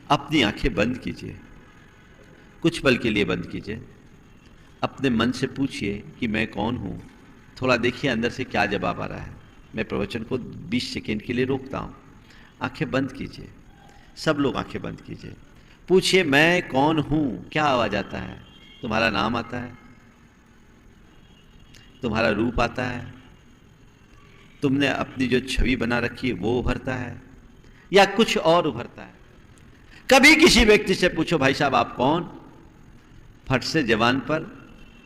अपनी आंखें बंद कीजिए, कुछ पल के लिए बंद कीजिए। अपने मन से पूछिए कि मैं कौन हूं। थोड़ा देखिए अंदर से क्या जवाब आ रहा है। मैं प्रवचन को 20 सेकेंड के लिए रोकता हूं। आंखें बंद कीजिए, सब लोग आंखें बंद कीजिए। पूछिए मैं कौन हूं। क्या आवाज आता है? तुम्हारा नाम आता है, तुम्हारा रूप आता है, तुमने अपनी जो छवि बना रखी है वो उभरता है, या कुछ और उभरता है? कभी किसी व्यक्ति से पूछो भाई साहब आप कौन, फट से जबान पर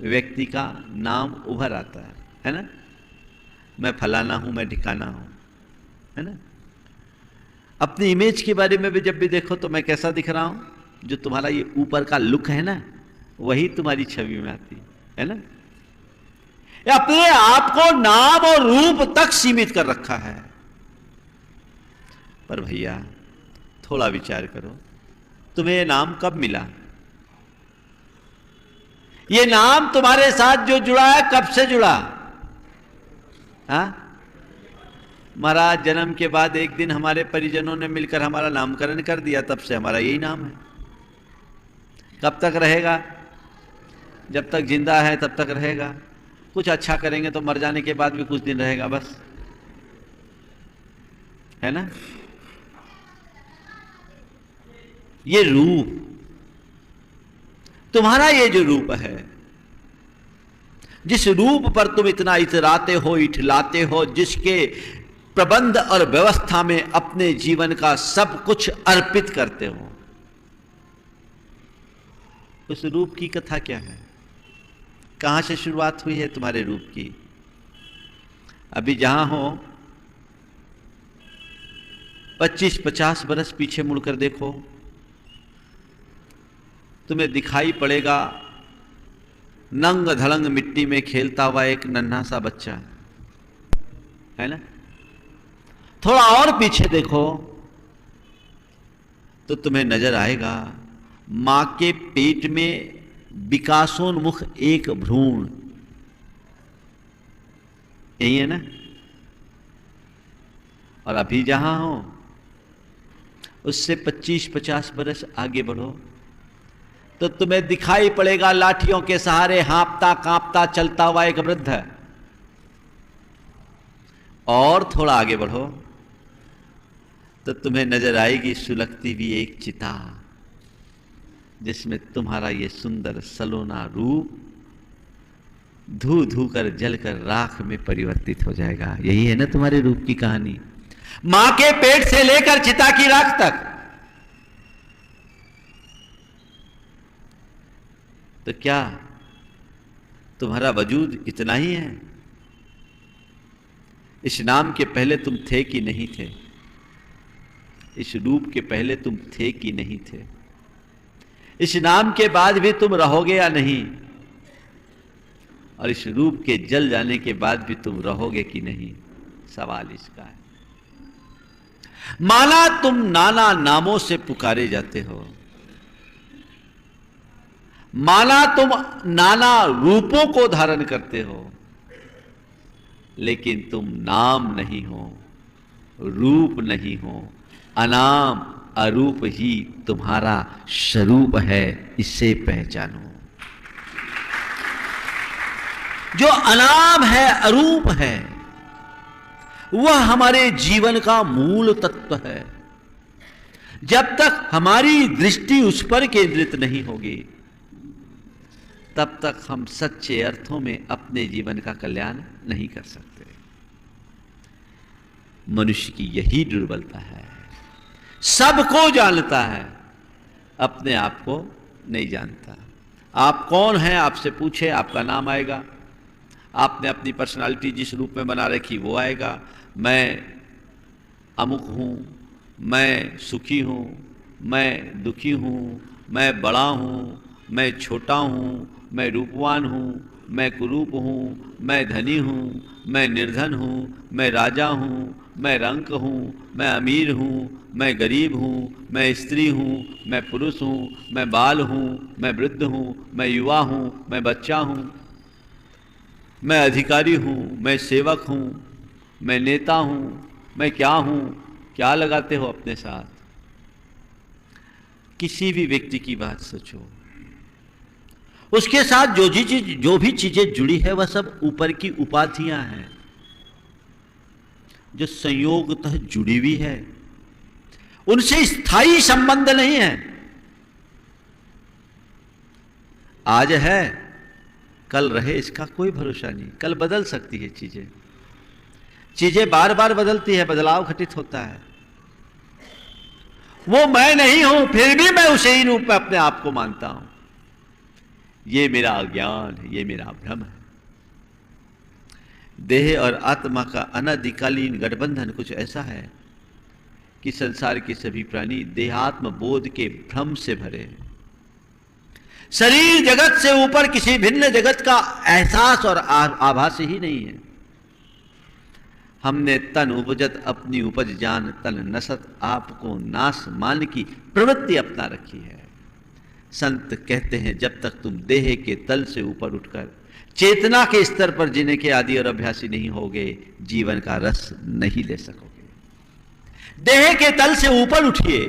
व्यक्ति का नाम उभर आता है ना? मैं फलाना हूं, मैं ठिकाना हूं, है ना? अपनी इमेज के बारे में भी जब भी देखो तो मैं कैसा दिख रहा हूं, जो तुम्हारा ये ऊपर का लुक है ना, वही तुम्हारी छवि में आती है ना? अपने आप को नाम और रूप तक सीमित कर रखा है। पर भैया थोड़ा विचार करो, तुम्हें ये नाम कब मिला? ये नाम तुम्हारे साथ जो जुड़ा है कब से जुड़ा? हाँ, महाराज जन्म के बाद एक दिन हमारे परिजनों ने मिलकर हमारा नामकरण कर दिया, तब से हमारा यही नाम है। कब तक रहेगा? जब तक जिंदा है तब तक रहेगा। कुछ अच्छा करेंगे तो मर जाने के बाद भी कुछ दिन रहेगा, बस, है ना? ये रूप, तुम्हारा ये जो रूप है, जिस रूप पर तुम इतना इतराते हो, इठलाते हो, जिसके प्रबंध और व्यवस्था में अपने जीवन का सब कुछ अर्पित करते हो, उस रूप की कथा क्या है? कहां से शुरुआत हुई है तुम्हारे रूप की? अभी जहां हो 25-50 बरस पीछे मुड़कर देखो, तुम्हें दिखाई पड़ेगा नंग धड़ंग मिट्टी में खेलता हुआ एक नन्हा सा बच्चा, है ना? थोड़ा और पीछे देखो तो तुम्हें नजर आएगा मां के पेट में विकासोन्मुख एक भ्रूण। यही है ना? और अभी जहां हो उससे 25-50 बरस आगे बढ़ो तो तुम्हें दिखाई पड़ेगा लाठियों के सहारे हाँपता कांपता चलता हुआ एक वृद्ध। और थोड़ा आगे बढ़ो तो तुम्हें नजर आएगी सुलगती हुई एक चिता, जिसमें तुम्हारा ये सुंदर सलोना रूप धू धू कर जलकर राख में परिवर्तित हो जाएगा। यही है ना तुम्हारे रूप की कहानी, मां के पेट से लेकर चिता की राख तक। तो क्या तुम्हारा वजूद इतना ही है? इस नाम के पहले तुम थे कि नहीं थे? इस रूप के पहले तुम थे कि नहीं थे? इस नाम के बाद भी तुम रहोगे या नहीं? और इस रूप के जल जाने के बाद भी तुम रहोगे कि नहीं? सवाल इसका है। माना तुम नाना नामों से पुकारे जाते हो, माना तुम नाना रूपों को धारण करते हो, लेकिन तुम नाम नहीं हो, रूप नहीं हो, अनाम अरूप ही तुम्हारा स्वरूप है। इसे पहचानो। जो अनाम है, अरूप है, वह हमारे जीवन का मूल तत्व है। जब तक हमारी दृष्टि उस पर केंद्रित नहीं होगी, तब तक हम सच्चे अर्थों में अपने जीवन का कल्याण नहीं कर सकते। मनुष्य की यही दुर्बलता है, सबको जानता है, अपने आप को नहीं जानता। आप कौन हैं आपसे पूछे, आपका नाम आएगा। आपने अपनी पर्सनालिटी जिस रूप में बना रखी वो आएगा। मैं अमुक हूं, मैं सुखी हूं, मैं दुखी हूं, मैं बड़ा हूं, मैं छोटा हूं, मैं रूपवान हूं, मैं कुरूप हूं, मैं धनी हूं, मैं निर्धन हूं, मैं राजा हूं, मैं रंक हूं, मैं अमीर हूं, मैं गरीब हूं, मैं स्त्री हूं, मैं पुरुष हूं, मैं बाल हूं, मैं वृद्ध हूं, मैं युवा हूं, मैं बच्चा हूं, मैं अधिकारी हूं, मैं सेवक हूं, मैं नेता हूं, मैं क्या हूं? क्या लगाते हो अपने साथ? किसी भी व्यक्ति की बात सोचो, उसके साथ जो भी चीजें जुड़ी है वह सब ऊपर की उपाधियां हैं जो संयोगतः जुड़ी हुई है, उनसे स्थायी संबंध नहीं है। आज है कल रहे इसका कोई भरोसा नहीं, कल बदल सकती है चीजें बार बार बदलती है, बदलाव घटित होता है। वो मैं नहीं हूं, फिर भी मैं उसे ही रूप में अपने आप को मानता हूं। ये मेरा अज्ञान है, ये मेरा भ्रम है। देह और आत्मा का अनादिकालीन गठबंधन कुछ ऐसा है कि संसार के सभी प्राणी देहात्म बोध के भ्रम से भरे हैं। शरीर जगत से ऊपर किसी भिन्न जगत का एहसास और आभास ही नहीं है। हमने तन उपजत अपनी उपज जान, तन नसत आपको नाश मान की प्रवृत्ति अपना रखी है। संत कहते हैं जब तक तुम देह के तल से ऊपर उठकर चेतना के स्तर पर जीने के आदि और अभ्यासी नहीं होगे, जीवन का रस नहीं ले सकोगे। देह के तल से ऊपर उठिए,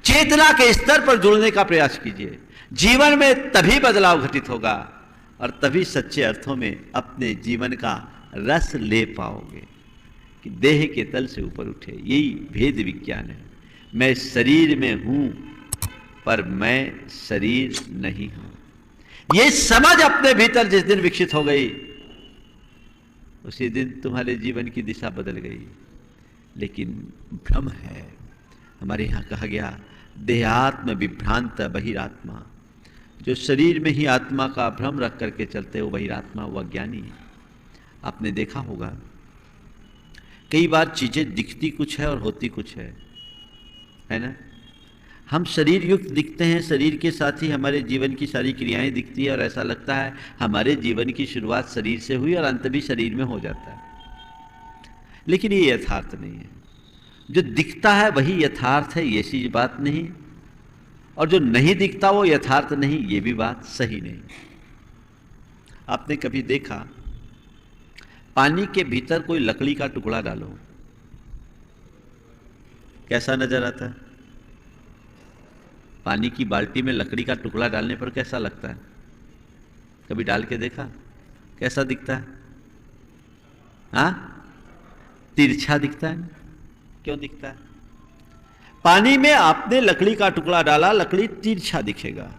चेतना के स्तर पर जुड़ने का प्रयास कीजिए। जीवन में तभी बदलाव घटित होगा और तभी सच्चे अर्थों में अपने जीवन का रस ले पाओगे कि देह के तल से ऊपर उठे। यही भेद विज्ञान है। मैं शरीर में हूं पर मैं शरीर नहीं हूं। यह समझ अपने भीतर जिस दिन विकसित हो गई, उसी दिन तुम्हारे जीवन की दिशा बदल गई। लेकिन भ्रम है। हमारे यहां कहा गया देहात्म विभ्रांत बहिरात्मा। जो शरीर में ही आत्मा का भ्रम रख करके चलते हो बहिरात्मा, वह ज्ञानी है। आपने देखा होगा कई बार चीजें दिखती कुछ है और होती कुछ है ना। हम शरीर युक्त दिखते हैं, शरीर के साथ ही हमारे जीवन की सारी क्रियाएं दिखती है और ऐसा लगता है हमारे जीवन की शुरुआत शरीर से हुई और अंत भी शरीर में हो जाता है। लेकिन ये यथार्थ नहीं है। जो दिखता है वही यथार्थ है, ये चीज बात नहीं। और जो नहीं दिखता वो यथार्थ नहीं, ये भी बात सही नहीं। आपने कभी देखा पानी के भीतर कोई लकड़ी का टुकड़ा डालो, कैसा नजर आता है? पानी की बाल्टी में लकड़ी का टुकड़ा डालने पर कैसा लगता है? कभी डाल के देखा? कैसा दिखता है? हाँ, तिरछा दिखता है। क्यों दिखता है? पानी में आपने लकड़ी का टुकड़ा डाला, लकड़ी तिरछा दिखेगा,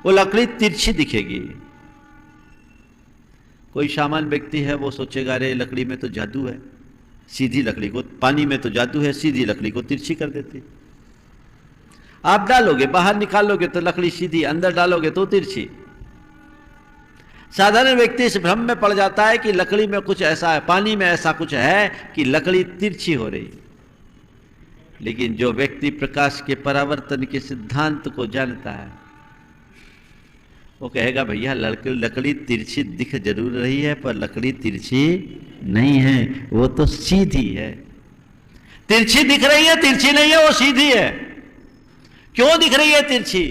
वो लकड़ी तिरछी दिखेगी। कोई सामान्य व्यक्ति है वो सोचेगा अरे लकड़ी में तो जादू है, सीधी लकड़ी को, पानी में तो जादू है, सीधी लकड़ी को तिरछी कर देती। आप डालोगे, बाहर निकालोगे तो लकड़ी सीधी, अंदर डालोगे तो तिरछी। साधारण व्यक्ति इस भ्रम में पड़ जाता है कि लकड़ी में कुछ ऐसा है, पानी में ऐसा कुछ है कि लकड़ी तिरछी हो रही। लेकिन जो व्यक्ति प्रकाश के परावर्तन के सिद्धांत को जानता है वो कहेगा भैया लकड़ी तिरछी दिख जरूर रही है पर लकड़ी तिरछी नहीं है, वो तो सीधी है। तिरछी दिख रही है, तिरछी नहीं है, वो सीधी है। क्यों दिख रही है तिरछी?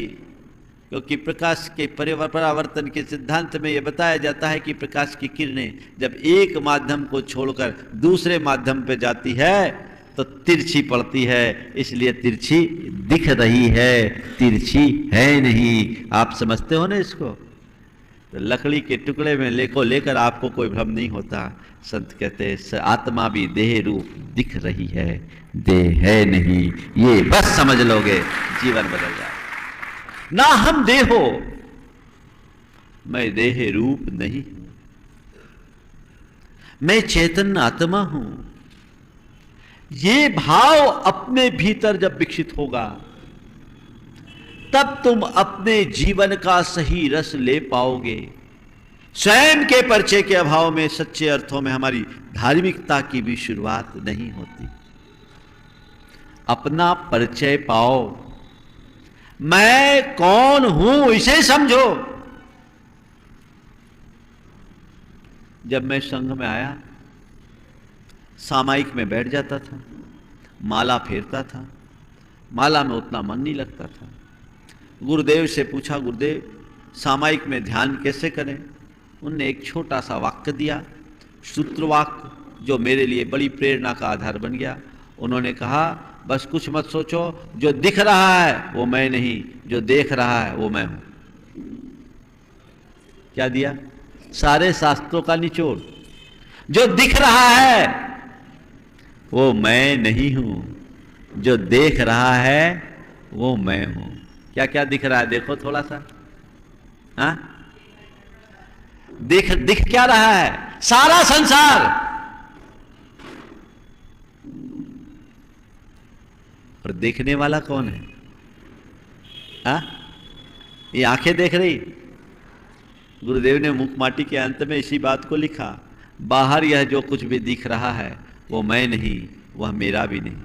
क्योंकि प्रकाश के परावर्तन के सिद्धांत में यह बताया जाता है कि प्रकाश की किरणें जब एक माध्यम को छोड़कर दूसरे माध्यम पर जाती है तो तिरछी पड़ती है, इसलिए तिरछी दिख रही है, तिरछी है नहीं। आप समझते हो ना इसको? तो लकड़ी के टुकड़े में लेकर आपको कोई भ्रम नहीं होता। संत कहते हैं आत्मा भी देह रूप दिख रही है, देह है नहीं। ये बस समझ लोगे जीवन बदल जाए। ना हम देहो, मैं देह रूप नहीं हूं, मैं चैतन्य आत्मा हूं। ये भाव अपने भीतर जब विकसित होगा तब तुम अपने जीवन का सही रस ले पाओगे। स्वयं के परिचय के अभाव में सच्चे अर्थों में हमारी धार्मिकता की भी शुरुआत नहीं होती। अपना परिचय पाओ, मैं कौन हूं इसे समझो। जब मैं संघ में आया, सामायिक में बैठ जाता था, माला फेरता था, माला में उतना मन नहीं लगता था। गुरुदेव से पूछा, गुरुदेव सामायिक में ध्यान कैसे करें? उनने एक छोटा सा वाक्य दिया, सूत्र वाक्य, जो मेरे लिए बड़ी प्रेरणा का आधार बन गया। उन्होंने कहा बस कुछ मत सोचो, जो दिख रहा है वो मैं नहीं, जो देख रहा है वो मैं हूं। क्या दिया? सारे शास्त्रों का निचोड़। जो दिख रहा है वो मैं नहीं हूं, जो देख रहा है वो मैं हूं। क्या क्या दिख रहा है? देखो थोड़ा सा। हाँ, दिख क्या रहा है? सारा संसार। और देखने वाला कौन है? हाँ, ये आंखें देख रही। गुरुदेव ने मुखमाटी के अंत में इसी बात को लिखा, बाहर यह जो कुछ भी दिख रहा है वो मैं नहीं, वह मेरा भी नहीं।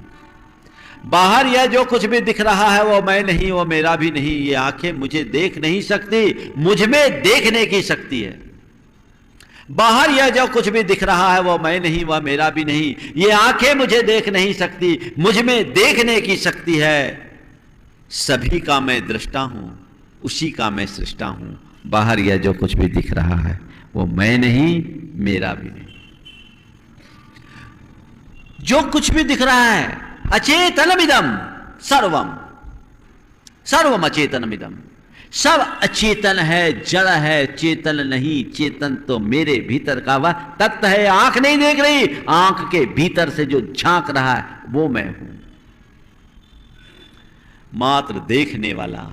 बाहर यह जो कुछ भी दिख रहा है वो मैं नहीं, वो मेरा भी नहीं। ये आंखें मुझे देख नहीं सकती, मुझ में देखने की शक्ति है। बाहर यह जो कुछ भी दिख रहा है वो मैं नहीं, वह मेरा भी नहीं। ये आंखें मुझे देख नहीं सकती, मुझ में देखने की शक्ति है। सभी का मैं दृष्टा हूं, उसी का मैं सृष्टा हूं। बाहर यह जो कुछ भी दिख रहा है वो मैं नहीं, मेरा भी नहीं। जो कुछ भी दिख रहा है अचेतनमिदम सर्वम, सर्वम अचेतनमिदम। सब अचेतन है, जड़ है, चेतन नहीं। चेतन तो मेरे भीतर का वह तत्व है। आंख नहीं देख रही, आंख के भीतर से जो झांक रहा है वो मैं हूं। मात्र देखने वाला,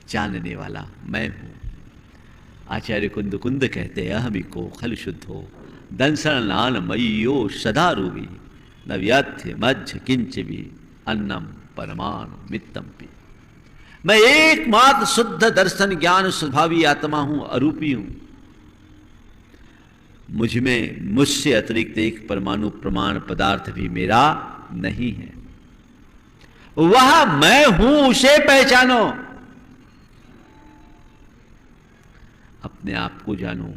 जानने वाला मैं हूं। आचार्य कुंद कुंद कहते अहमिको खल शुद्धो दंसन नान मय्यो सदा रूपी न व्यथ्य मध्य किंच भी अन्नम परमाणु मित्तम पी। मैं एकमात्र शुद्ध दर्शन ज्ञान स्वभावी आत्मा हूं, अरूपी हूं। मुझ में मुझसे अतिरिक्त एक परमाणु प्रमाण पदार्थ भी मेरा नहीं है। वह मैं हूं, उसे पहचानो, अपने आप को जानो।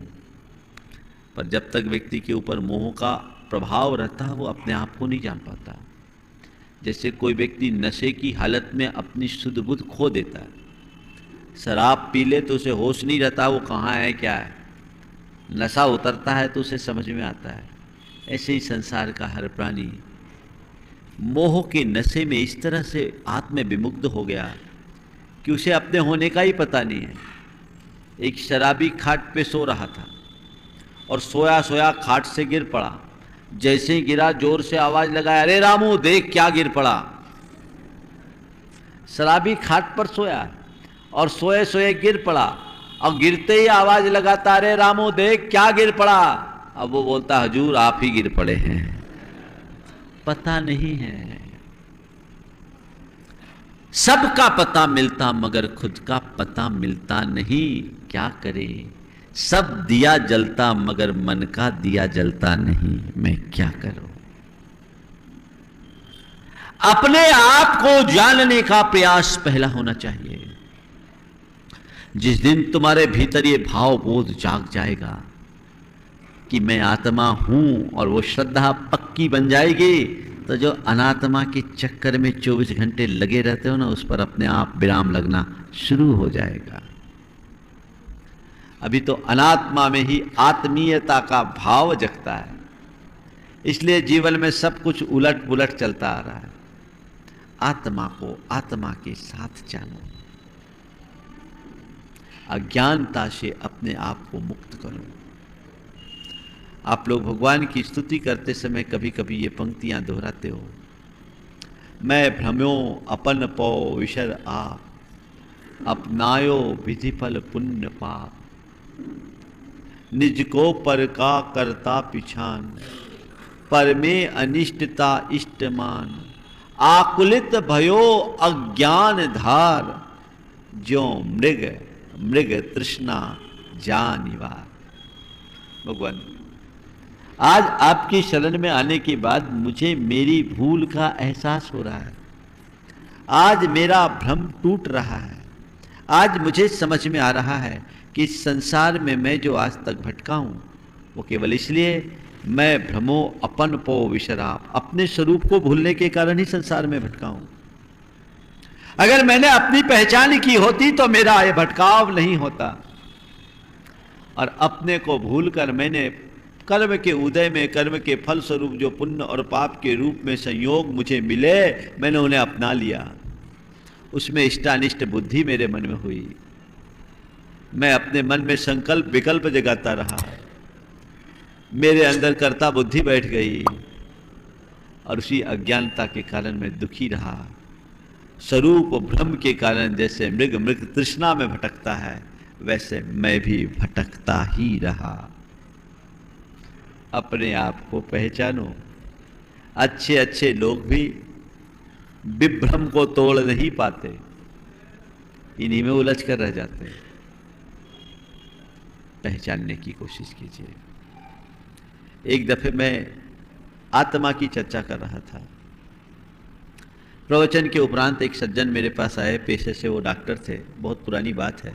पर जब तक व्यक्ति के ऊपर मोह का प्रभाव रहता है वो अपने आप को नहीं जान पाता। जैसे कोई व्यक्ति नशे की हालत में अपनी शुद्ध बुद्ध खो देता है। शराब पी ले तो उसे होश नहीं रहता वो कहाँ है क्या है। नशा उतरता है तो उसे समझ में आता है। ऐसे ही संसार का हर प्राणी मोह के नशे में इस तरह से आत्म विमुग्ध हो गया कि उसे अपने होने का ही पता नहीं है। एक शराबी खाट पे सो रहा था और सोया सोया खाट से गिर पड़ा। जैसे ही गिरा जोर से आवाज लगाया, अरे रामू देख क्या गिर पड़ा। शराबी खाट पर सोया और सोए सोए गिर पड़ा और गिरते ही आवाज लगाता, अरे रामू देख क्या गिर पड़ा। अब वो बोलता, हजूर आप ही गिर पड़े हैं, पता नहीं है। सबका पता मिलता मगर खुद का पता मिलता नहीं, क्या करे। सब दिया जलता मगर मन का दिया जलता नहीं, मैं क्या करूं। अपने आप को जानने का प्रयास पहला होना चाहिए। जिस दिन तुम्हारे भीतर ये भाव बोध जाग जाएगा कि मैं आत्मा हूं और वो श्रद्धा पक्की बन जाएगी, तो जो अनात्मा के चक्कर में 24 घंटे लगे रहते हो ना, उस पर अपने आप विराम लगना शुरू हो जाएगा। अभी तो अनात्मा में ही आत्मीयता का भाव जगता है, इसलिए जीवन में सब कुछ उलट पुलट चलता आ रहा है। आत्मा को आत्मा के साथ जानो, अज्ञानता से अपने आप को मुक्त करो। आप लोग भगवान की स्तुति करते समय कभी कभी ये पंक्तियां दोहराते हो, मैं भ्रम्यो अपन पौ विशर आप, अपनायो विधिफल पुण्य पाप, निज को पर का करता पिछान, पर में अनिष्टता इष्टमान, आकुलित भयो अज्ञान धार, जो मृग मृग तृष्णा जानिवार। भगवान, आज आपकी शरण में आने के बाद मुझे मेरी भूल का एहसास हो रहा है। आज मेरा भ्रम टूट रहा है। आज मुझे समझ में आ रहा है कि इस संसार में मैं जो आज तक भटका हूं वो केवल इसलिए मैं भ्रमो अपन पो विशराप, अपने स्वरूप को भूलने के कारण ही संसार में भटका हूं। अगर मैंने अपनी पहचान की होती तो मेरा ये भटकाव नहीं होता। और अपने को भूलकर मैंने कर्म के उदय में कर्म के फल स्वरूप जो पुण्य और पाप के रूप में संयोग मुझे मिले, मैंने उन्हें अपना लिया। उसमें इष्टानिष्ट बुद्धि मेरे मन में हुई। मैं अपने मन में संकल्प विकल्प जगाता रहा, मेरे अंदर कर्ता बुद्धि बैठ गई और उसी अज्ञानता के कारण मैं दुखी रहा। स्वरूप भ्रम के कारण जैसे मृग तृष्णा में भटकता है, वैसे मैं भी भटकता ही रहा। अपने आप को पहचानो। अच्छे अच्छे लोग भी विभ्रम को तोड़ नहीं पाते, इन्हीं में उलझ कर रह जाते हैं। पहचानने की कोशिश कीजिए। एक दफे मैं आत्मा की चर्चा कर रहा था। प्रवचन के उपरांत एक सज्जन मेरे पास आए, पेशे से वो डॉक्टर थे, बहुत पुरानी बात है।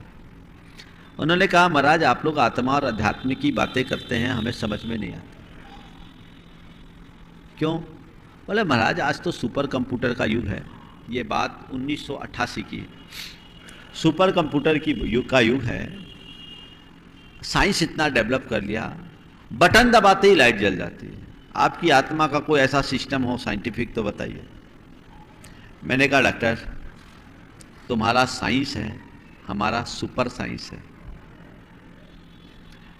उन्होंने कहा, महाराज आप लोग आत्मा और अध्यात्म की बातें करते हैं, हमें समझ में नहीं आता। क्यों? बोले महाराज आज तो सुपर कंप्यूटर का युग है। ये बात 1988 की है। सुपर कंप्यूटर की युग का युग है। साइंस इतना डेवलप कर लिया, बटन दबाते ही लाइट जल जाती है। आपकी आत्मा का कोई ऐसा सिस्टम हो साइंटिफिक तो बताइए। मैंने कहा डॉक्टर तुम्हारा साइंस है, हमारा सुपर साइंस है।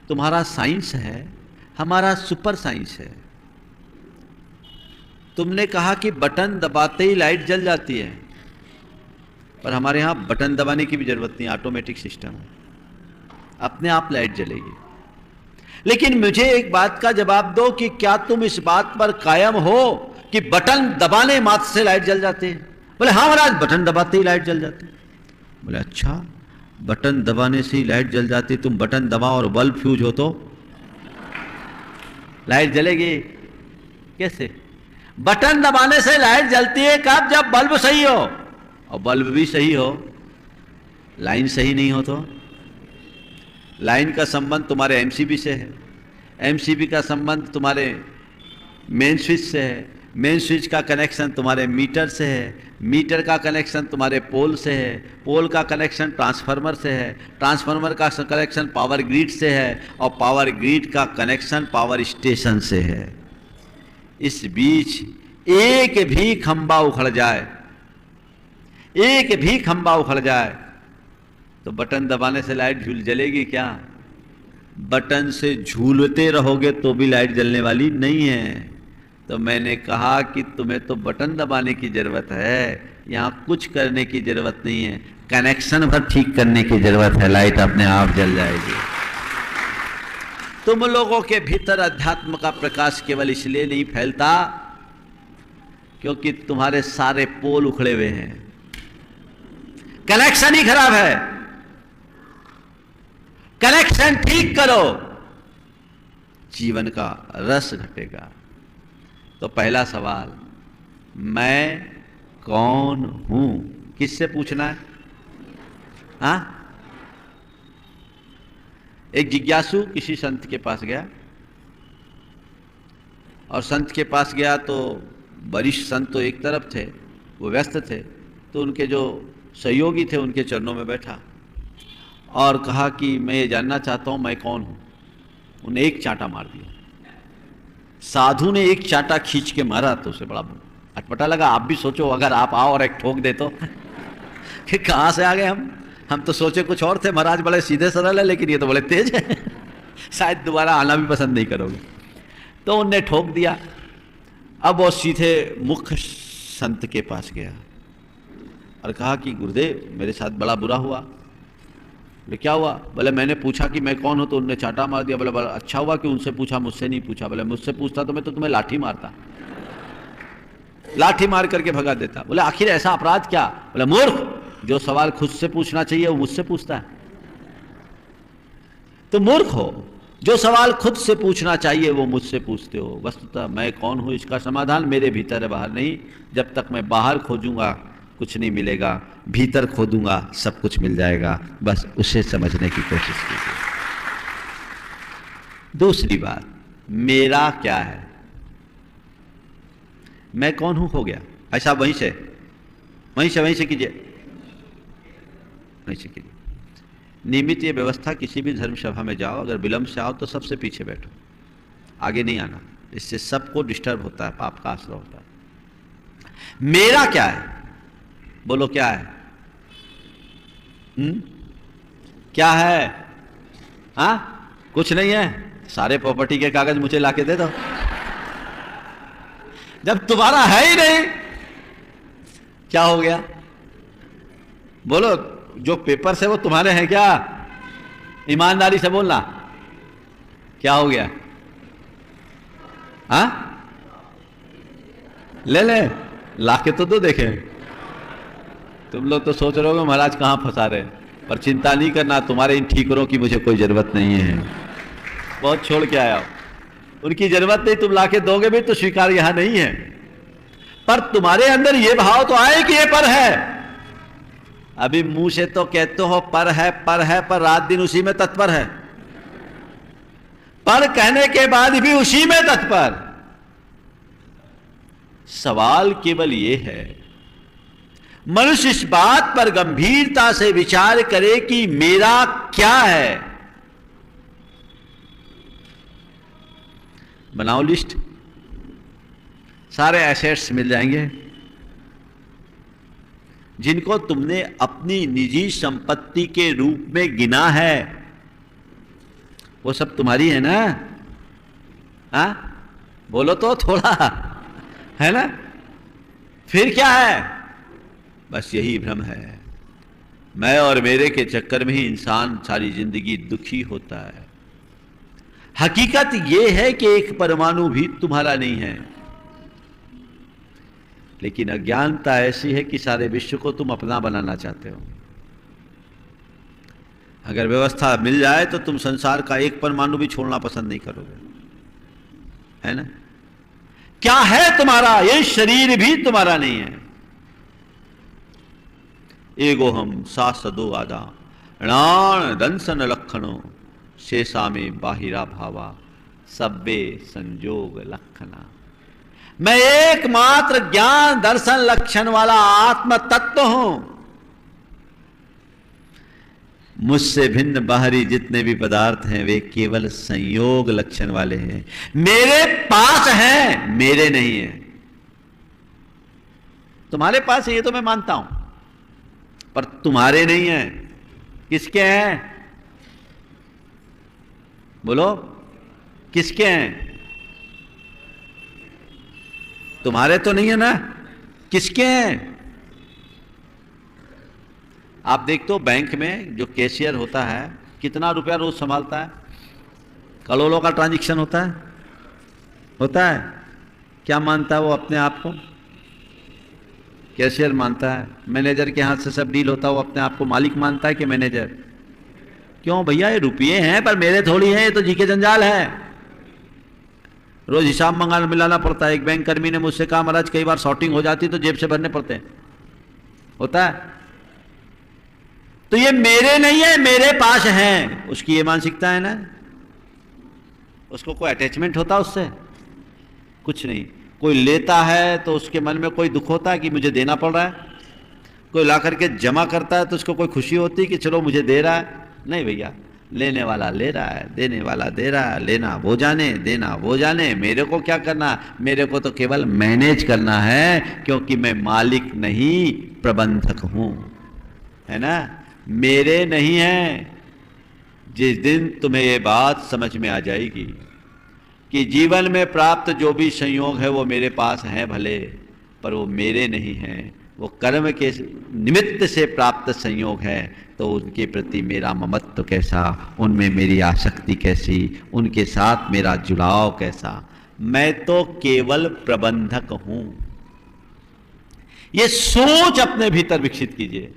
तुम्हारा साइंस है, हमारा सुपर साइंस है। तुमने कहा कि बटन दबाते ही लाइट जल जाती है, पर हमारे यहां बटन दबाने की भी जरूरत नहीं, ऑटोमेटिक सिस्टम है, अपने आप लाइट जलेगी। लेकिन मुझे एक बात का जवाब दो कि क्या तुम इस बात पर कायम हो कि बटन दबाने मात्र से लाइट जल जाती है? बोले हाँ महाराज बटन दबाते ही लाइट जल जाती है। बोले अच्छा, बटन दबाने से ही लाइट जल जाती, तुम बटन दबाओ और बल्ब फ्यूज हो तो लाइट जलेगी कैसे? बटन दबाने से लाइट जलती है कब? जब बल्ब सही हो, और बल्ब भी सही हो, लाइन सही नहीं हो तो। लाइन का संबंध तुम्हारे एमसीबी से है, एमसीबी का संबंध तुम्हारे मेन स्विच से है, मेन स्विच का कनेक्शन तुम्हारे मीटर से है, मीटर का कनेक्शन तुम्हारे पोल से है, पोल का कनेक्शन ट्रांसफार्मर से है, ट्रांसफार्मर का कनेक्शन पावर ग्रिड से है, और पावर ग्रिड का कनेक्शन पावर स्टेशन से है। इस बीच एक भी खंभा उखड़ जाए, एक भी खंभा उखड़ जाए तो बटन दबाने से लाइट जलेगी क्या? बटन से झूलते रहोगे तो भी लाइट जलने वाली नहीं है। तो मैंने कहा कि तुम्हें तो बटन दबाने की जरूरत है, यहां कुछ करने की जरूरत नहीं है, कनेक्शन भर ठीक करने की जरूरत है, लाइट अपने आप जल जाएगी। तुम लोगों के भीतर अध्यात्म का प्रकाश केवल इसलिए नहीं फैलता क्योंकि तुम्हारे सारे पोल उखड़े हुए हैं, कनेक्शन ही खराब है। कनेक्शन ठीक करो, जीवन का रस घटेगा। तो पहला सवाल, मैं कौन हूं, किससे पूछना है? हाँ, एक जिज्ञासु किसी संत के पास गया, और संत के पास गया तो वरिष्ठ संत तो एक तरफ थे, वो व्यस्त थे, तो उनके जो सहयोगी थे उनके चरणों में बैठा और कहा कि मैं ये जानना चाहता हूं मैं कौन हूं। उन्हें एक चांटा मार दिया। साधु ने एक चांटा खींच के मारा तो उसे बड़ा अटपटा लगा। आप भी सोचो अगर आप आओ और एक ठोक दे तो कि कहां से आ गए हम तो सोचे कुछ और थे, महाराज बड़े सीधे सरल है, लेकिन ये तो बड़े तेज है, शायद दोबारा आना भी पसंद नहीं करोगे। तो उनने ठोक दिया। अब वो सीधे मुख्य संत के पास गया और कहा कि गुरुदेव मेरे साथ बड़ा बुरा हुआ। बोले क्या हुआ? बोले मैंने पूछा कि मैं कौन हूं तो उन्होंने चांटा मार दिया। बोले बड़ा अच्छा हुआ कि उनसे पूछा, मुझसे नहीं पूछा। बोले मुझसे पूछता तो मैं तो तुम्हें लाठी मारता, लाठी मार करके भगा देता। बोले आखिर ऐसा अपराध क्या? बोले मूर्ख, जो सवाल खुद से पूछना चाहिए वो मुझसे पूछता है। तो मूर्ख हो, जो सवाल खुद से पूछना चाहिए वो मुझसे पूछते हो। वस्तुतः मैं कौन हूं इसका समाधान मेरे भीतर है, बाहर नहीं। जब तक मैं बाहर खोजूंगा कुछ नहीं मिलेगा, भीतर खोदूंगा सब कुछ मिल जाएगा। बस उसे समझने की कोशिश कीजिए। दूसरी बात, मेरा क्या है? मैं कौन हूं हो गया। ऐसा वहीं से कीजिए, वहीं से कीजिए। नियमित ये व्यवस्था, किसी भी धर्म सभा में जाओ, अगर विलंब से आओ तो सबसे पीछे बैठो। आगे नहीं आना। इससे सबको डिस्टर्ब होता है, पाप का आश्रय होता है। मेरा क्या है? बोलो क्या है? क्या है? हाँ, कुछ नहीं है। सारे प्रॉपर्टी के कागज मुझे लाके दे दो। जब तुम्हारा है ही नहीं, क्या हो गया? बोलो, जो पेपर से वो तुम्हारे हैं क्या? ईमानदारी से बोलना, क्या हो गया? हाँ, ले ले, लाके तो दो देखे। तुम लोग तो सोच रहे हो महाराज कहां फंसा रहे, पर चिंता नहीं करना, तुम्हारे इन ठीकरों की मुझे कोई जरूरत नहीं है। बहुत छोड़ के आया, उनकी जरूरत नहीं। तुम लाके दोगे भी तो स्वीकार यहां नहीं है, पर तुम्हारे अंदर यह भाव तो आए कि ये पर है। अभी मुंह से तो कहते हो पर है, पर है, पर रात दिन उसी में तत्पर है। पर कहने के बाद भी उसी में तत्पर। सवाल केवल यह है, मनुष्य इस बात पर गंभीरता से विचार करे कि मेरा क्या है। बनाओ लिस्ट, सारे एसेट्स मिल जाएंगे जिनको तुमने अपनी निजी संपत्ति के रूप में गिना है। वो सब तुम्हारी है ना? हाँ, बोलो तो थोड़ा, है ना? फिर क्या है? बस यही भ्रम है। मैं और मेरे के चक्कर में ही इंसान सारी जिंदगी दुखी होता है। हकीकत यह है कि एक परमाणु भी तुम्हारा नहीं है, लेकिन अज्ञानता ऐसी है कि सारे विश्व को तुम अपना बनाना चाहते हो। अगर व्यवस्था मिल जाए तो तुम संसार का एक परमाणु भी छोड़ना पसंद नहीं करोगे, है ना? क्या है तुम्हारा? ये शरीर भी तुम्हारा नहीं है। एगो हम सासदो आदा णाण दंसन लक्षणों शेषा में बाहिरा भावा सब्बे संजोग लक्षणा। मैं एकमात्र ज्ञान दर्शन लक्षण वाला आत्म तत्व हूं। मुझसे भिन्न बाहरी जितने भी पदार्थ हैं वे केवल संयोग लक्षण वाले हैं। मेरे पास हैं, मेरे नहीं है। तुम्हारे पास है ये तो मैं मानता हूं, पर तुम्हारे नहीं है। किसके हैं? बोलो, किसके हैं? तुम्हारे तो नहीं है ना, किसके हैं? आप देखते हो बैंक में जो कैशियर होता है कितना रुपया रोज संभालता है? करोड़ों का ट्रांजैक्शन होता है। क्या मानता है वो अपने आप को? कैशियर मानता है। मैनेजर के हाथ से सब डील होता है, वो अपने आप को मालिक मानता है कि मैनेजर? क्यों भैया, ये रुपये हैं पर मेरे थोड़ी हैं, ये तो जी के जंजाल है। रोज हिसाब मंगाना मिलाना पड़ता है। एक बैंक कर्मी ने मुझसे कहा महाराज कई बार शॉर्टिंग हो जाती तो जेब से भरने पड़ते हैं। होता है। तो ये मेरे नहीं है, मेरे पास हैं, उसकी ये मानसिकता है ना। उसको कोई अटैचमेंट होता है उससे? कुछ नहीं। कोई लेता है तो उसके मन में कोई दुख होता है कि मुझे देना पड़ रहा है? कोई ला करके जमा करता है तो उसको कोई खुशी होती है कि चलो मुझे दे रहा है? नहीं भैया, लेने वाला ले रहा है, देने वाला दे रहा है। लेना वो जाने, देना वो जाने, मेरे को क्या करना? मेरे को तो केवल मैनेज करना है, क्योंकि मैं मालिक नहीं प्रबंधक हूं, है ना? मेरे नहीं है। जिस दिन तुम्हें ये बात समझ में आ जाएगी कि जीवन में प्राप्त जो भी संयोग है वो मेरे पास है भले, पर वो मेरे नहीं हैं, वो कर्म के निमित्त से प्राप्त संयोग है, तो उनके प्रति मेरा ममत्व कैसा, उनमें मेरी आसक्ति कैसी, उनके साथ मेरा जुड़ाव कैसा। मैं तो केवल प्रबंधक हूं। ये सोच अपने भीतर विकसित कीजिए।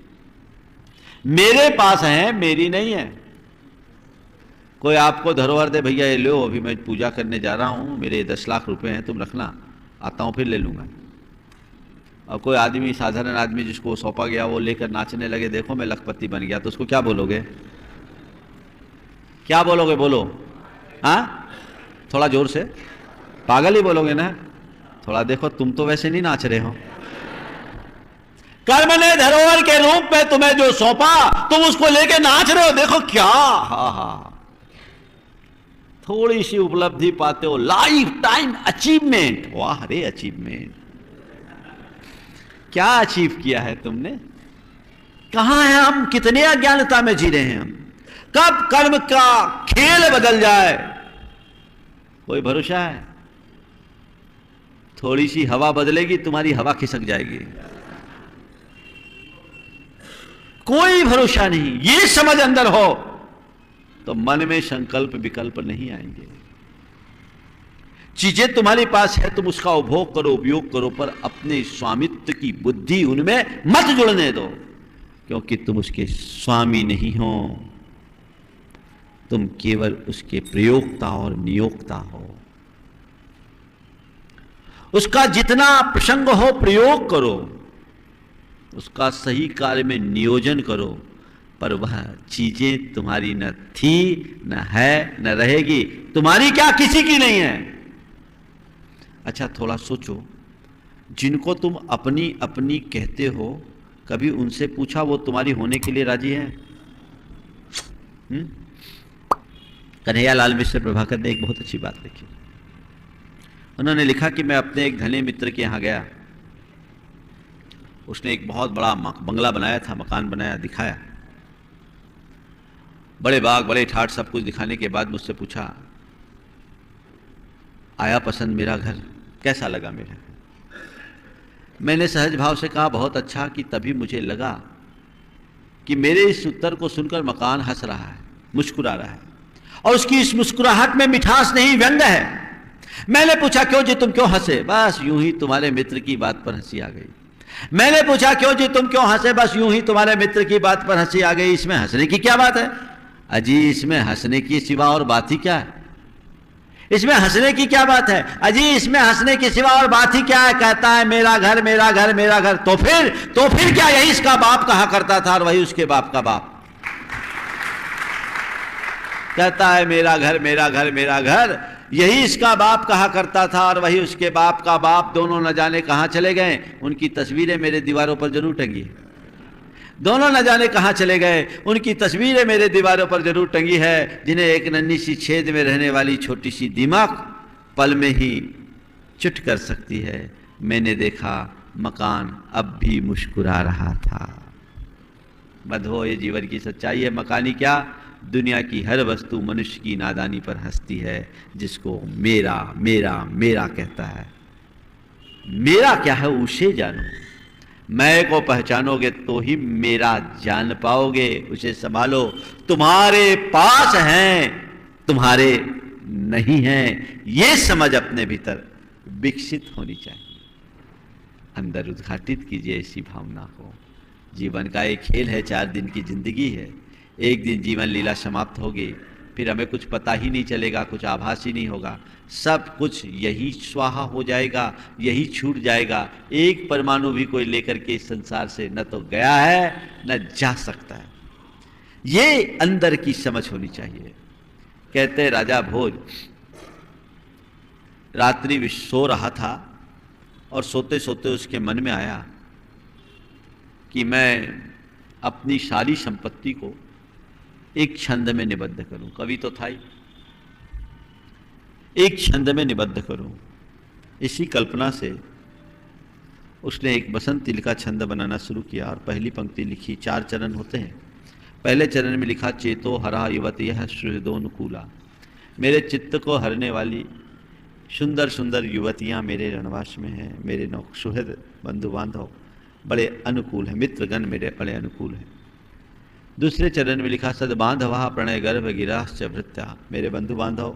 मेरे पास है, मेरी नहीं है। कोई आपको धरोहर दे, भैया ये लो, अभी मैं पूजा करने जा रहा हूं, मेरे 10 लाख रुपए हैं, तुम रखना, आता हूं फिर ले लूंगा। और कोई आदमी, साधारण आदमी जिसको सौंपा गया, वो लेकर नाचने लगे, देखो मैं लखपति बन गया, तो उसको क्या बोलोगे? क्या बोलोगे? बोलो। हाँ, थोड़ा जोर से। पागल ही बोलोगे ना? थोड़ा देखो, तुम तो वैसे नहीं नाच रहे हो। कर्म ने धरोहर के रूप में तुम्हें जो सौंपा, तुम उसको लेके नाच रहे हो, देखो क्या। हा हा। थोड़ी सी उपलब्धि पाते हो, लाइफ टाइम अचीवमेंट। वाह रे अचीवमेंट, क्या अचीव किया है तुमने? कहां है हम? कितने अज्ञानता में जी रहे हैं हम? कब कर्म का खेल बदल जाए कोई भरोसा है? थोड़ी सी हवा बदलेगी, तुम्हारी हवा खिसक जाएगी, कोई भरोसा नहीं। ये समझ अंदर हो तो मन में संकल्प विकल्प नहीं आएंगे। चीजें तुम्हारे पास है, तुम उसका उपभोग करो, उपयोग करो, पर अपने स्वामित्व की बुद्धि उनमें मत जुड़ने दो, क्योंकि तुम उसके स्वामी नहीं हो, तुम केवल उसके प्रयोक्ता और नियोक्ता हो। उसका जितना प्रसंग हो प्रयोग करो, उसका सही कार्य में नियोजन करो, पर वह चीजें तुम्हारी न थी, न है, न रहेगी। तुम्हारी क्या, किसी की नहीं है। अच्छा थोड़ा सोचो, जिनको तुम अपनी अपनी कहते हो, कभी उनसे पूछा वो तुम्हारी होने के लिए राजी है? कन्हैयालाल मिश्र प्रभाकर ने एक बहुत अच्छी बात लिखी। उन्होंने लिखा कि मैं अपने एक धनी मित्र के यहां गया, उसने एक बहुत बड़ा बंगला बनाया था, मकान बनाया, दिखाया, बड़े बाग, बड़े ठाट, सब कुछ दिखाने के बाद मुझसे पूछा, आया पसंद मेरा घर, कैसा लगा मेरा घर? मैंने सहज भाव से कहा बहुत अच्छा, कि तभी मुझे लगा कि मेरे इस उत्तर को सुनकर मकान हंस रहा है, मुस्कुरा रहा है, और उसकी इस मुस्कुराहट में मिठास नहीं, व्यंग है। मैंने पूछा क्यों जी तुम क्यों हंसे? बस यूं ही तुम्हारे मित्र की बात पर हंसी आ गई। मैंने पूछा क्यों जी तुम क्यों हंसे? बस यूं ही तुम्हारे मित्र की बात पर हंसी आ गई। इसमें हंसने की क्या बात है? अजी इसमें हंसने की सिवा और बात ही क्या है? इसमें हंसने की क्या बात है? अजी इसमें हंसने की सिवा और बात ही क्या है? कहता है मेरा घर, मेरा घर, मेरा घर। तो फिर क्या यही इसका बाप कहा करता था और वही उसके बाप का बाप कहता है मेरा घर, मेरा घर, मेरा घर। यही इसका बाप कहा करता था और वही उसके बाप का बाप। दोनों न जाने कहां चले गए। उनकी तस्वीरें मेरे दीवारों पर जरूर टंगी है। दोनों न जाने कहां चले गए, उनकी तस्वीरें मेरे दीवारों पर जरूर टंगी है, जिन्हें एक नन्ही सी छेद में रहने वाली छोटी सी दीमक पल में ही चुट कर सकती है। मैंने देखा मकान अब भी मुस्कुरा रहा था। बधो ये जीवन की सच्चाई है। मकानी क्या, दुनिया की हर वस्तु मनुष्य की नादानी पर हंसती है, जिसको मेरा मेरा मेरा कहता है। मेरा क्या है उसे जानो। मैं को पहचानोगे तो ही मेरा जान पाओगे। उसे संभालो। तुम्हारे पास हैं, तुम्हारे नहीं हैं, ये समझ अपने भीतर विकसित होनी चाहिए। अंदर उद्घाटित कीजिए ऐसी भावना को। जीवन का एक खेल है, 4 दिन की जिंदगी है। एक दिन जीवन लीला समाप्त होगी, फिर हमें कुछ पता ही नहीं चलेगा, कुछ आभास ही नहीं होगा। सब कुछ यही स्वाहा हो जाएगा, यही छूट जाएगा। एक परमाणु भी कोई लेकर के इस संसार से न तो गया है न जा सकता है। ये अंदर की समझ होनी चाहिए। कहते राजा भोज रात्रि सो रहा था और सोते सोते उसके मन में आया कि मैं अपनी सारी संपत्ति को एक छंद में निबद्ध करूं। कवि तो था ही, एक छंद में निबद्ध करूं। इसी कल्पना से उसने एक बसंत तिल का छंद बनाना शुरू किया और पहली पंक्ति लिखी। 4 चरण होते हैं। पहले चरण में लिखा, चेतो हरा युवती है सुहृदोनुकूला। मेरे चित्त को हरने वाली सुंदर सुंदर युवतियां मेरे रणवास में हैं। मेरे सुहृद बंधु बांधव बड़े अनुकूल हैं, मित्रगण मेरे बड़े अनुकूल हैं। दूसरे चरण में लिखा, सद्बांधवा प्रणय गर्भ गिराश्च भृत्या। मेरे बंधु बांधव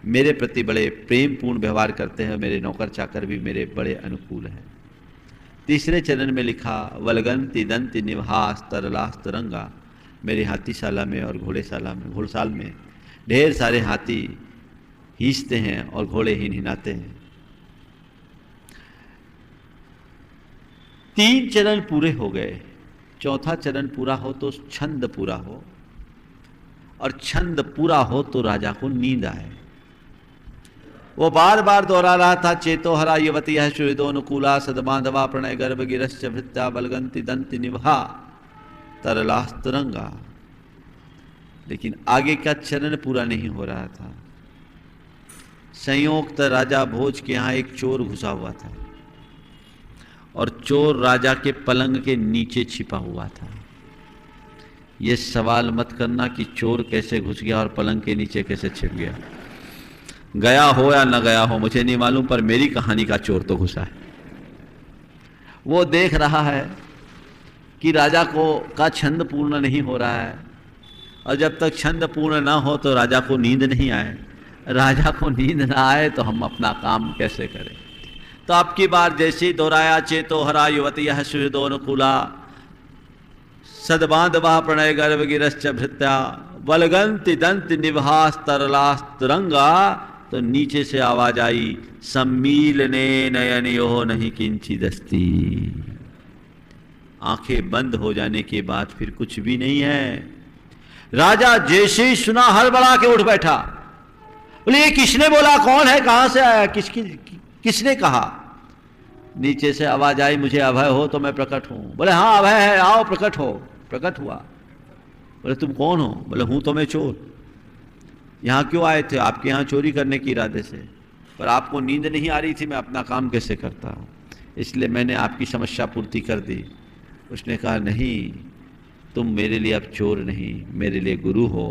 मेरे प्रति बड़े प्रेम पूर्ण व्यवहार करते हैं। मेरे नौकर चाकर भी मेरे बड़े अनुकूल हैं। तीसरे चरण में लिखा, वलगंति दंति निवास तरलास तरंगा। मेरे हाथीशाला में और घोड़साल में ढेर सारे हाथी हींचते हैं और घोड़े हिनहिनाते हैं। 3 चरण पूरे हो गए। चौथा चरण पूरा हो तो छंद पूरा हो, और छंद पूरा हो तो राजा को नींद आए। वो बार बार दोहरा रहा था, चेतो हरा युवती है सुहृदोनुकूला। सद्बांधवा प्रणय गर्भ गिरश्च भृत्या। बलगंति दंति निभा तरलास्तरंगा। लेकिन आगे का चरण पूरा नहीं हो रहा था। संयोक्त राजा भोज के यहाँ एक चोर घुसा हुआ था और चोर राजा के पलंग के नीचे छिपा हुआ था। ये सवाल मत करना कि चोर कैसे घुस गया और पलंग के नीचे कैसे छिप गया। गया हो या न गया हो मुझे नहीं मालूम, पर मेरी कहानी का चोर तो घुसा है। वो देख रहा है कि राजा का छंद पूर्ण नहीं हो रहा है, और जब तक छंद पूर्ण ना हो तो राजा को नींद नहीं आए। राजा को नींद ना आए तो हम अपना काम कैसे करें। तो आपकी बार जैसे दोहराया, चेतो हरा युवती यह सुहृदोनुकूला सदबांध बहा प्रणय गर्भ गिरश्च भृत्या बलगंति दंत निभास तरलास्तरंगा। तो नीचे से आवाज आई, सम्मीलने नयन यो नहीं किंची दस्ती। आंखें बंद हो जाने के बाद फिर कुछ भी नहीं है। राजा जैसे ही सुना हड़बड़ा के उठ बैठा। बोले ये किसने बोला, कौन है, कहां से आया, किसने कहा। नीचे से आवाज आई, मुझे अभय हो तो मैं प्रकट हूं। बोले हाँ अभय है, आओ प्रकट हो। प्रकट हुआ। बोले तुम कौन हो। बोले हूं तो मैं चोर। यहां क्यों आए थे। आपके यहां चोरी करने के इरादे से, पर आपको नींद नहीं आ रही थी, मैं अपना काम कैसे करता हूं, इसलिए मैंने आपकी समस्या पूर्ति कर दी। उसने कहा नहीं, तुम मेरे लिए अब चोर नहीं, मेरे लिए गुरु हो।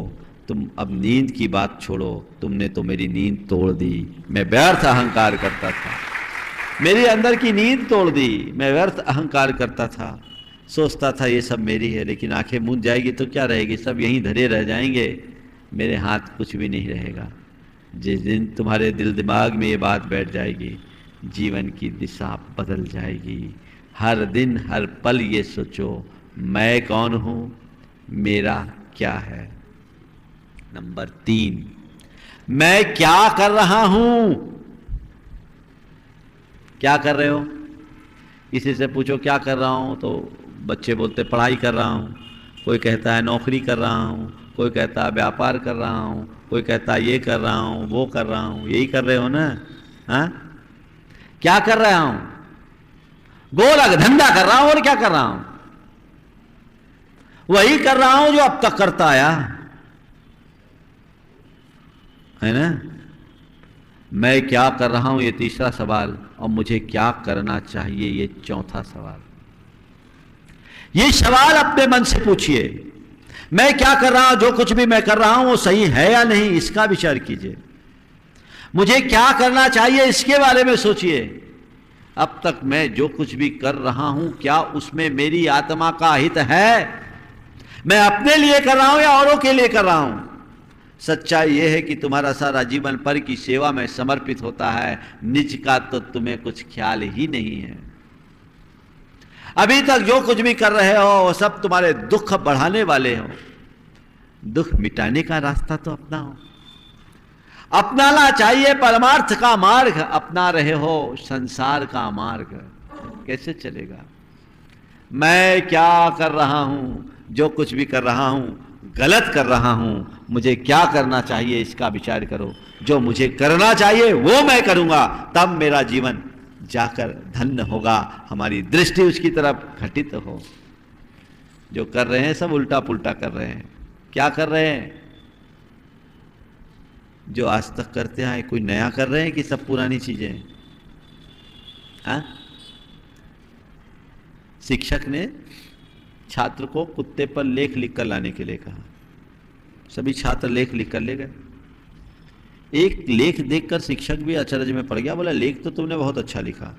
तुम अब नींद की बात छोड़ो, तुमने तो मेरी नींद तोड़ दी। मैं व्यर्थ अहंकार करता था, मेरे अंदर की नींद तोड़ दी। मैं व्यर्थ अहंकार करता था, सोचता था ये सब मेरी है, लेकिन आंखें मूंद जाएगी तो क्या रहेगी, सब यहीं धरे रह जाएंगे, मेरे हाथ कुछ भी नहीं रहेगा। जिस दिन तुम्हारे दिल दिमाग में ये बात बैठ जाएगी, जीवन की दिशा बदल जाएगी। हर दिन हर पल ये सोचो, मैं कौन हूं, मेरा क्या है। नंबर 3, मैं क्या कर रहा हूं। क्या कर रहे हो। किसी से पूछो क्या कर रहा हूं तो बच्चे बोलते पढ़ाई कर रहा हूं, कोई कहता है नौकरी कर रहा हूं, कोई कहता है व्यापार कर रहा हूं, कोई कहता है ये कर रहा हूं, वो कर रहा हूं। यही कर रहे हो ना। हाँ, क्या कर रहा हूं। गोलक धंधा कर रहा हूं। और क्या कर रहा हूं, वही कर रहा हूं जो अब तक करता आया है ना। मैं क्या कर रहा हूं, ये तीसरा सवाल, और मुझे क्या करना चाहिए, ये चौथा सवाल। ये सवाल अपने मन से पूछिए। मैं क्या कर रहा हूं, जो कुछ भी मैं कर रहा हूं वो सही है या नहीं, इसका विचार कीजिए। मुझे क्या करना चाहिए, इसके बारे में सोचिए। अब तक मैं जो कुछ भी कर रहा हूं, क्या उसमें मेरी आत्मा का हित है। मैं अपने लिए कर रहा हूं या औरों के लिए कर रहा हूं। सच्चाई यह है कि तुम्हारा सारा जीवन पर की सेवा में समर्पित होता है, निज का तो तुम्हें कुछ ख्याल ही नहीं है। अभी तक जो कुछ भी कर रहे हो वो सब तुम्हारे दुख बढ़ाने वाले हो। दुख मिटाने का रास्ता तो अपनाओ। अपनाना चाहिए परमार्थ का मार्ग, अपना रहे हो संसार का मार्ग, कैसे चलेगा। मैं क्या कर रहा हूं, जो कुछ भी कर रहा हूं गलत कर रहा हूं, मुझे क्या करना चाहिए इसका विचार करो। जो मुझे करना चाहिए वो मैं करूंगा, तब मेरा जीवन जाकर धन्य होगा, हमारी दृष्टि उसकी तरफ घटित हो। जो कर रहे हैं सब उल्टा पुल्टा कर रहे हैं। क्या कर रहे हैं, जो आज तक करते आए, कोई नया कर रहे हैं कि सब पुरानी चीजें हैं। हाँ? शिक्षक ने छात्र को कुत्ते पर लेख लिख कर लाने के लिए कहा। सभी छात्र लेख लिख कर ले गए। एक लेख देखकर शिक्षक भी अचरज में पड़ गया। बोला लेख तो तुमने बहुत अच्छा लिखा,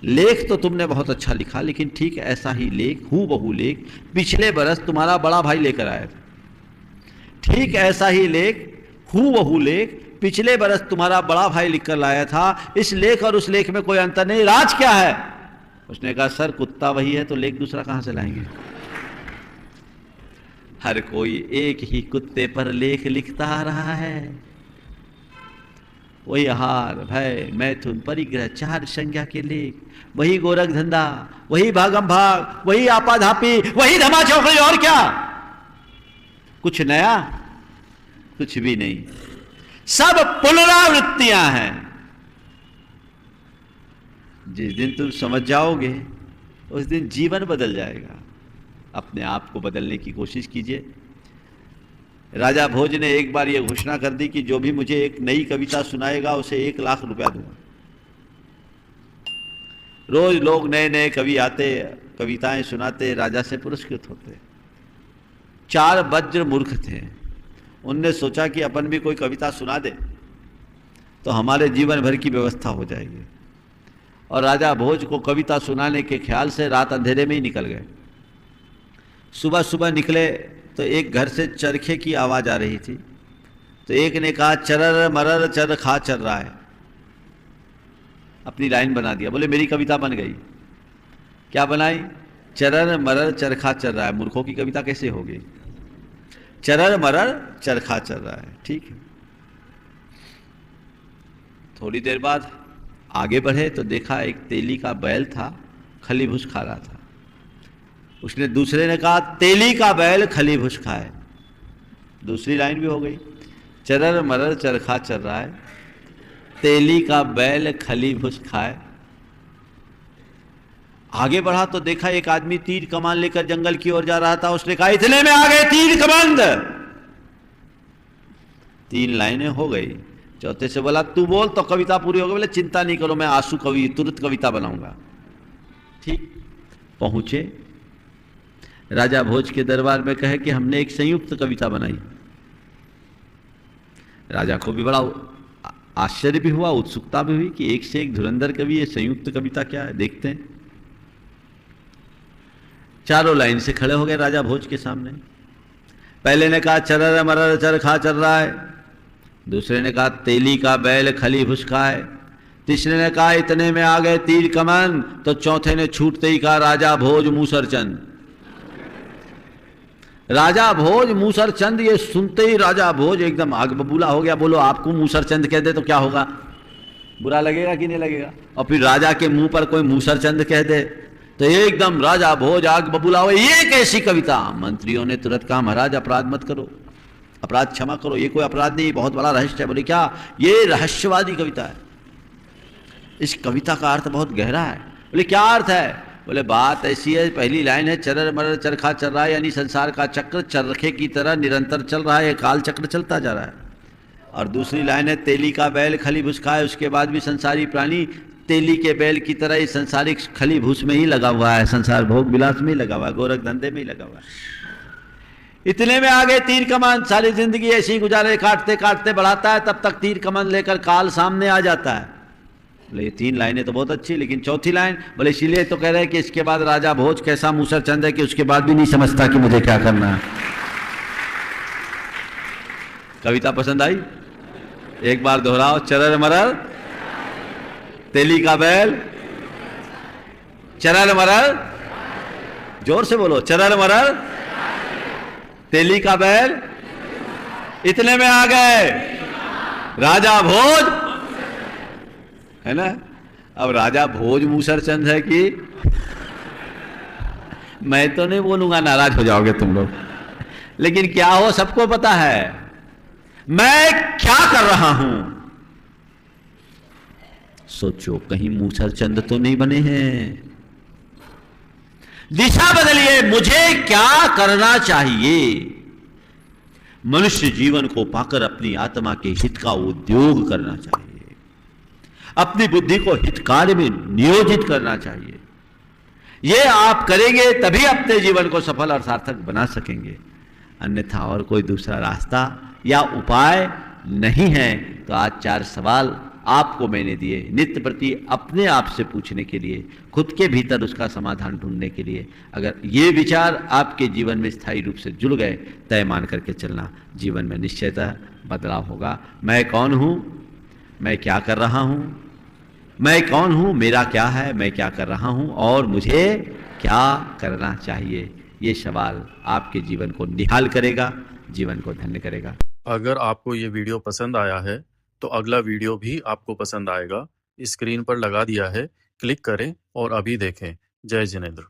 लेख तो तुमने बहुत अच्छा लिखा, लेकिन ठीक ऐसा ही लेख, हूबहू लेख पिछले बरस तुम्हारा बड़ा भाई लेकर आया था। ठीक ऐसा ही लेख, हूबहू लेख पिछले बरस तुम्हारा बड़ा भाई लिखकर लाया था। इस लेख और उस लेख में कोई अंतर नहीं, राज क्या है। उसने कहा सर कुत्ता वही है तो लेख दूसरा कहां से लाएंगे। हर कोई एक ही कुत्ते पर लेख लिखता आ रहा है। वही आहार, भय, मैथुन, परिग्रह, 4 संज्ञा के लेख, वही गोरख धंधा, वही भागम भाग, वही आपाधापी, वही धमा चौकड़ी, और क्या कुछ नया, कुछ भी नहीं। सब पुनरावृत्तियां हैं। जिस दिन तुम समझ जाओगे उस दिन जीवन बदल जाएगा। अपने आप को बदलने की कोशिश कीजिए। राजा भोज ने एक बार ये घोषणा कर दी कि जो भी मुझे एक नई कविता सुनाएगा उसे 1,00,000 रुपया दूंगा। रोज लोग नए नए कवि आते, कविताएं सुनाते, राजा से पुरस्कृत होते। 4 वज्र मूर्ख थे, उनने सोचा कि अपन भी कोई कविता सुना दे तो हमारे जीवन भर की व्यवस्था हो जाएगी। और राजा भोज को कविता सुनाने के ख्याल से रात अंधेरे में ही निकल गए। सुबह सुबह निकले तो एक घर से चरखे की आवाज़ आ रही थी। तो एक ने कहा, चरर मरर चरखा चल रहा है। अपनी लाइन बना दिया, बोले मेरी कविता बन गई। क्या बनाई? चरर मरर चरखा चल रहा है। मूर्खों की कविता कैसे होगी? चरर मरर चरखा चल रहा है, ठीक है। थोड़ी देर बाद आगे बढ़े तो देखा एक तेली का बैल था, खली भूस खा रहा था। उसने दूसरे ने कहा, तेली का बैल खली भूस खाए। दूसरी लाइन भी हो गई, चरर मरर चरखा चल रहा है, तेली का बैल खली भूस खाए। आगे बढ़ा तो देखा एक आदमी तीर कमान लेकर जंगल की ओर जा रहा था। उसने कहा, इतने में आ गए तीर कमांद। 3 लाइनें हो गई। चौथे से बोला, तू बोल तो कविता पूरी हो गई। बोले चिंता नहीं करो, मैं आंसू कवि तुरंत कविता बनाऊंगा। ठीक। पहुंचे राजा भोज के दरबार में, कहे कि हमने एक संयुक्त कविता बनाई। राजा को भी बड़ा आश्चर्य भी हुआ, उत्सुकता भी हुई कि एक से एक धुरंधर कवि, ये संयुक्त कविता क्या है, देखते हैं। चारों लाइन से खड़े हो गए राजा भोज के सामने। पहले ने कहा, चरर मरर चरखा चल रहा है। दूसरे ने कहा, तेली का बैल खली भूस खाए। तीसरे ने कहा, इतने में आ गए तीर कमान। तो चौथे ने छूटते ही कहा, राजा भोज मूसर चंद। राजा भोज मूसर चंद, ये सुनते ही राजा भोज एकदम आग बबूला हो गया। बोलो आपको मूसर चंद कह दे तो क्या होगा? बुरा लगेगा कि नहीं लगेगा? और फिर राजा के मुंह पर कोई मूसर चंद कह दे तो एकदम राजा भोज आग बबूला हो। ये कैसी कविता? मंत्रियों ने तुरंत कहा, महाराज अपराध मत करो, अपराध क्षमा करो, ये कोई अपराध नहीं, बहुत बड़ा रहस्य है। बोले क्या? ये रहस्यवादी कविता है, इस कविता का अर्थ बहुत गहरा है। बोले क्या अर्थ है? बोले बात ऐसी है, पहली लाइन है, चरर मरर चरखा चल रहा है, यानी संसार का चक्र चरखे की तरह निरंतर चल रहा है, काल चक्र चलता जा रहा है। और दूसरी लाइन है, तेली का बैल खली भूस खाए। उसके बाद भी संसारी प्राणी तेली के बैल की तरह ही संसारिक खली भूस में ही लगा हुआ है, संसार भोग विलास में ही लगा हुआ है, गोरख धंधे में ही लगा हुआ है। इतने में आ गए तीर कमान। सारी जिंदगी ऐसे ही गुजारे, काटते काटते बढ़ाता है, तब तक तीर कमान लेकर काल सामने आ जाता है। बोले ये 3 लाइनें तो बहुत अच्छी, लेकिन चौथी लाइन, बोले इसीलिए तो कह रहे हैं कि इसके बाद राजा भोज कैसा मूसर चंद है कि उसके बाद भी नहीं समझता कि मुझे क्या करना है। कविता पसंद आई? एक बार दोहराओ, चरर मरर तेली का बैल, चरर मरर, जोर से बोलो, चरर मरर तेली का बैल, इतने में आ गए राजा भोज, है ना। अब राजा भोज मूसर चंद है कि मैं तो नहीं बोलूंगा, नाराज हो जाओगे तुम लोग, लेकिन क्या हो सबको पता है मैं क्या कर रहा हूं। सोचो कहीं मूसर चंद तो नहीं बने हैं। दिशा बदलिए, मुझे क्या करना चाहिए। मनुष्य जीवन को पाकर अपनी आत्मा के हित का उद्योग करना चाहिए, अपनी बुद्धि को हित कार्य में नियोजित करना चाहिए। ये आप करेंगे तभी अपने जीवन को सफल और सार्थक बना सकेंगे, अन्यथा और कोई दूसरा रास्ता या उपाय नहीं है। तो आज 4 सवाल आपको मैंने दिए, नित्य प्रति अपने आप से पूछने के लिए, खुद के भीतर उसका समाधान ढूंढने के लिए। अगर ये विचार आपके जीवन में स्थायी रूप से जुड़ गए, तय मान करके चलना, जीवन में निश्चयतः बदलाव होगा। मैं कौन हूँ, मैं क्या कर रहा हूँ, मैं कौन हूँ, मेरा क्या है, मैं क्या कर रहा हूँ और मुझे क्या करना चाहिए। ये सवाल आपके जीवन को निहाल करेगा, जीवन को धन्य करेगा। अगर आपको ये वीडियो पसंद आया है तो अगला वीडियो भी आपको पसंद आएगा। स्क्रीन पर लगा दिया है, क्लिक करें और अभी देखें। जय जिनेंद्र।